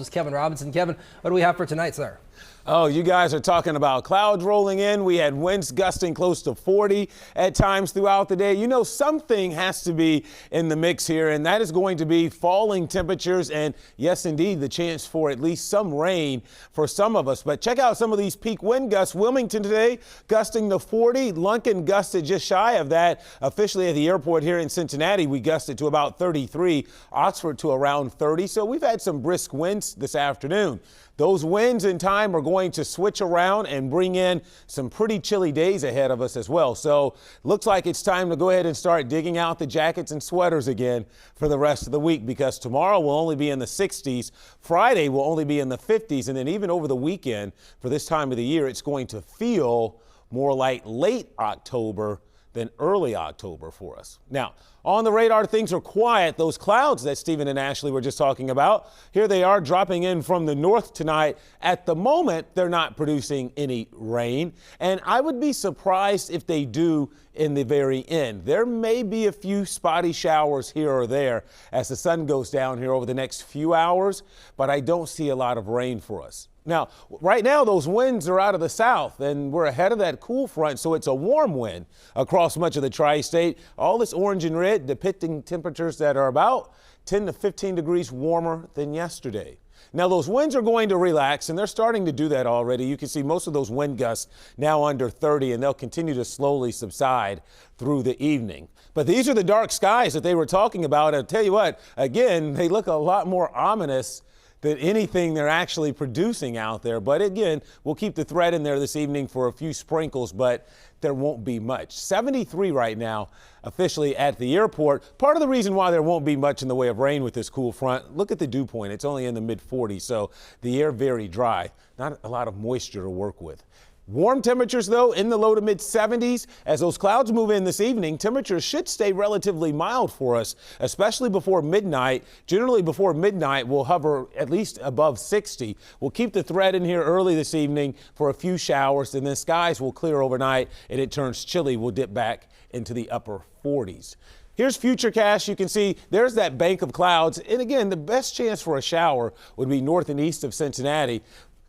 meteorologist Kevin Robinson. Kevin, what do we have for tonight, sir? Oh, you guys are talking about clouds rolling in. We had winds gusting close to 40 at times throughout the day. You know, something has to be in the mix here, and that is going to be falling temperatures and, yes, indeed, the chance for at least some rain for some of us. But check out some of these peak wind gusts. Wilmington today gusting to 40. Lunken gusted just shy of that. Officially at the airport here in Cincinnati, we gusted to about 33. Oxford to around 30. So we've had some brisk winds this afternoon. Those winds in time are going to switch around and bring in some pretty chilly days ahead of us as well. So looks like it's time to go ahead and start digging out the jackets and sweaters again for the rest of the week, because tomorrow will only be in the 60s. Friday will only be in the 50s. And then even over the weekend for this time of the year, it's going to feel more like late October than early October for us. Now, on the radar, things are quiet. Those clouds that Stephen and Ashley were just talking about, here they are dropping in from the north tonight. At the moment, they're not producing any rain, and I would be surprised if they do in the very end. There may be a few spotty showers here or there as the sun goes down here over the next few hours, but I don't see a lot of rain for us. Now, right now, those winds are out of the south, and we're ahead of that cool front, so it's a warm wind across much of the tri-state. All this orange and red depicting temperatures that are about 10 to 15 degrees warmer than yesterday. Now, those winds are going to relax, and they're starting to do that already. You can see most of those wind gusts now under 30, and they'll continue to slowly subside through the evening. But these are the dark skies that they were talking about. I'll tell you what, again, they look a lot more ominous than anything they're actually producing out there. But again, we'll keep the threat in there this evening for a few sprinkles, but there won't be much. 73 right now officially at the airport. Part of the reason why there won't be much in the way of rain with this cool front, look at the dew point. It's only in the mid 40s, so the air very dry. Not a lot of moisture to work with. Warm temperatures, though, in the low to mid 70s. As those clouds move in this evening, temperatures should stay relatively mild for us, especially before midnight. Generally, before midnight, we'll hover at least above 60. We'll keep the threat in here early this evening for a few showers, and then skies will clear overnight, and it turns chilly. We'll dip back into the upper 40s. Here's Futurecast. You can see there's that bank of clouds. And again, the best chance for a shower would be north and east of Cincinnati.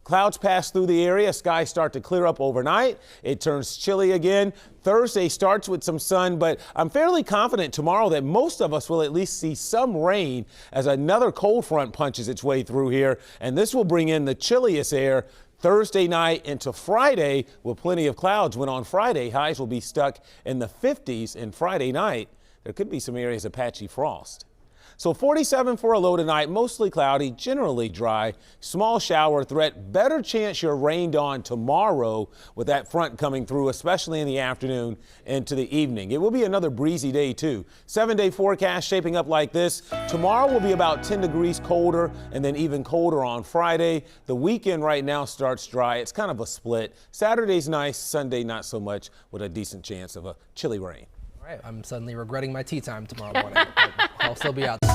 Clouds pass through the area. Skies start to clear up overnight. It turns chilly again. Thursday starts with some sun, but I'm fairly confident tomorrow that most of us will at least see some rain as another cold front punches its way through here. And this will bring in the chilliest air Thursday night into Friday with plenty of clouds, when on Friday highs will be stuck in the 50s, and Friday night there could be some areas of patchy frost. So 47 for a low tonight, mostly cloudy, generally dry, small shower threat, better chance you're rained on tomorrow with that front coming through, especially in the afternoon into the evening. It will be another breezy day too. 7-day forecast shaping up like this. Tomorrow will be about 10 degrees colder, and then even colder on Friday. The weekend right now starts dry. It's kind of a split. Saturday's nice, Sunday not so much, with a decent chance of a chilly rain. All right, I'm suddenly regretting my tea time tomorrow morning. I'll still be out there.